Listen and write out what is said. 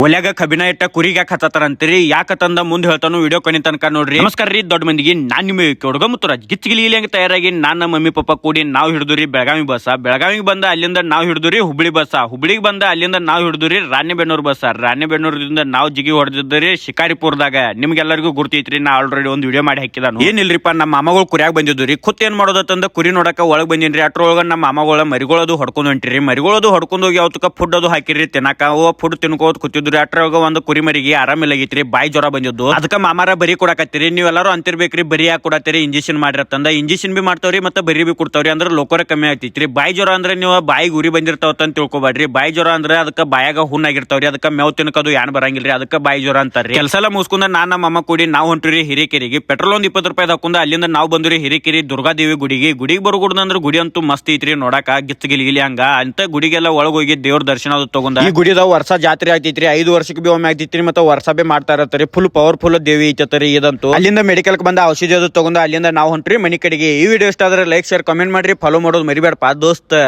ಒಲ್ಯಾಗ ಕಬಿನ ಇಟ್ಟ ಕುರಿಗೆ ಹಚ್ಚತಾರ ಅಂತೀರಿ ಯಾಕಂದ ಮುಂದೆ ಹೇಳ್ತಾನು ವಿಡಿಯೋ ಕೊನೆ ತನಕ ನೋಡ್ರಿ. ನಮಸ್ಕಾರ ರೀ ದೊಡ್ಡ ಮಂದಿಗೆ ನಾನ್ ನಿಮಗೆ ಹುಡುಗ ಮುತ್ತುರಾಜ್ ಗಿಚ್ಚಿಗಿಲಿ ಹಂಗ ತಯಾರಾಗಿ ನನ್ನ ಮಮ್ಮಿ ಪಪ್ಪ ಕೂಡಿ ನಾವು ಹಿಡಿದ್ರಿ ಬೆಳಗಾವಿ ಬಸ್. ಬೆಳಗಾವಿಗೆ ಬಂದ ಅಲ್ಲಿಂದ ನಾವು ಹಿಡಿದ್ರಿ ಹುಬ್ಳಿ ಬಸ್. ಹುಬ್ಳಿಗೆ ಬಂದ ಅಲ್ಲಿಂದ ನಾವು ಹಿಡಿದ್ರಿ ರಾಣೆಬೆನ್ನೂರು ಬಸ್. ರಾಣೆಬೆನ್ನೂರದಿಂದ ನಾವು ಜಿಗಿ ಹೊಡೆದಿದ್ರಿ ಶಿಕಾರಿಪುರದಾಗ. ನಿಮ್ಗೆಲ್ಲರಿಗೂ ಗುರ್ತೈತ್ರಿ, ನಾ ಆಲ್ರೆಡಿ ಒಂದು ವಿಡಿಯೋ ಮಾಡಿ ಹಾಕಿದಾನು. ಏನಿಲ್ರಿಪ್ಪ, ನಮ್ಮ ಮಾಮಗಳು ಕುರಿಯಾಗ ಬಂದಿದ್ರಿ. ಕುತ್ ಏನ್ ಮಾಡೋದಂದ ಕುರಿ ನೋಡಕ ಒಳಗ್ ಬಂದಿನ್ರಿ. ಅಟ್ರೊಳಗ ನಮ್ಮ ಮಾಮಗಳ ಮರಿಗಳದು ಹೊಡ್ಕೊಂಡ್ ಹೊಂಟಿರಿ. ಮರಿಗಳದು ಹೊಡ್ಕೊಂಡ್ ಹೋಗಿ ಯಾವತ್ತಕ ಫುಡ್ ಅದು ಹಾಕಿರಿ ತಿನ್ನಕ. ಫುಡ್ ತಿನ್ಕೋದ್ ಕೂತಿದ್ರಿ. ಅಟ್ರೊಳಗ ಒಂದು ಕುರಿ ಮರಿಗೆ ಆರಾಮಿಲ್ಲಾಗಿತ್ರಿ, ಬಾಯಿ ಜ್ವರ ಬಂದಿದ್ದು. ಅದಕ್ಕ ಮಾಮಾರ ಬರಿ ಕೊಡಕತ್ತೀರಿ. ನೀವೆಲ್ಲರೂ ಅಂತಿರ್ಬೇಕ್ರಿ ಬರಿ ಯಾಕೆ ಕೊಡತ್ತೀರಿ, ಇಂಜೆಕ್ಷನ್ ಮಾಡಿರತ್ತಂದ. ಇಂಜೆಕ್ಷನ್ ಬಿ ಮಾಡ್ತಾವ್ರಿ ಮತ್ತೆ ಬರಿ ಬಿ ಕೊಡ್ತಾವ್ರಿ. ಅಂದ್ರೆ ಲೋಕೋರ ಕಮ್ಮಿ ಆಗ್ತೈತ್ರಿ. ಬಾಯಿ ಜ್ವರ ಅಂದ್ರೆ ನೀವು ಬಾಯಿಗೆ ಉರಿ ಬಂದಿರ್ತಾವ ಅಂತ ತಿಳ್ಕೊಬೇಡ್ರಿ. ಬಾಯಿ ಜ್ವರ ಅಂದ್ರೆ ಅದಕ್ಕೆ ಬಾಯಾಗ ಹುಣ್ಣಾಗಿರ್ತಾವ್ರಿ. ಅದಕ್ಕೆ ಮೇವ್ ತಿನ್ಕೋದು ಏನ್ ಬರಂಗಿಲ್ರಿ, ಅದಕ್ಕೆ ಬಾಯಿ ಜ್ವರ ಅಂತಾರ್ರಿ. ಕೆಲಸ ಎಲ್ಲ ಮುಗಿಸ್ಕೊಂಡ ನಾನ್ ನಮ್ಮ ಅಮ್ಮ ಕೂಡಿ ನಾವು ಹೊಂಟಿರಿ ಹಿರೇಕೆರೆಗೆ. ಪೆಟ್ರೋಲ್ ಒಂದ್ 20 ರೂಪಾಯಿ ಹಾಕೊಂಡ ಅಲ್ಲಿಂದ ನಾವು ಬಂದ್ರಿ ಹಿರೇಕೆರೆ ದುರ್ಗಾದೇವಿ ಗುಡಿಗೆ. ಗುಡಿಗೆ ಬರೋಗುಡ್ದಂದ್ರ ಗುಡಿ ಅಂತೂ ಮಸ್ತ್ ಐತ್ರಿ ನೋಡಾಕ, ಗಿಚ್ಚಿಗಿಲಿ ಹಂಗ ಅಂತ. ಗುಡಿಗೆಲ್ಲ ಒಳಗ್ ಹೋಗಿ ದೇವ್ರ ದರ್ಶನ ಅದು ತಗೊಂಡ. ಈ ಗುಡಿದ ವರ್ಷ ಜಾತ್ರೆ ಆಗ್ತೈತ್ರಿ, 5 ವರ್ಷಕ್ಕೆ ಬಿ ಒಮ್ಮೆ ಆಗ್ತೈತ್ರಿ, ಮತ್ತೆ ವರ್ಷ ಬಿ ಮಾಡ್ತಾ ಇರತ್ತಾರೆ. ಫುಲ್ ಪವರ್ಫುಲ್ ದೇವಿ ಐತರಿ ಇದಂತೂ. ಅಲ್ಲಿಂದ ಮೆಡಿಕಲ್ ಬಂದ ಔಷಧಿ ಅದು ತಗೊಂಡ ಅಲ್ಲಿಂದ ನಾವು ಹೊಂಟ್ರಿ ಮನಿ ಕಡೆಗೆ. ಈ ವಿಡಿಯೋ ಇಷ್ಟ ಆದ್ರೆ ಲೈಕ್ ಶೇರ್ ಕಮೆಂಟ್ ಮಾಡ್ರಿ, ಫಾಲೋ ಮಾಡೋದು ಮರಿಬೇಡಪ್ಪ ದೋಸ್ತ.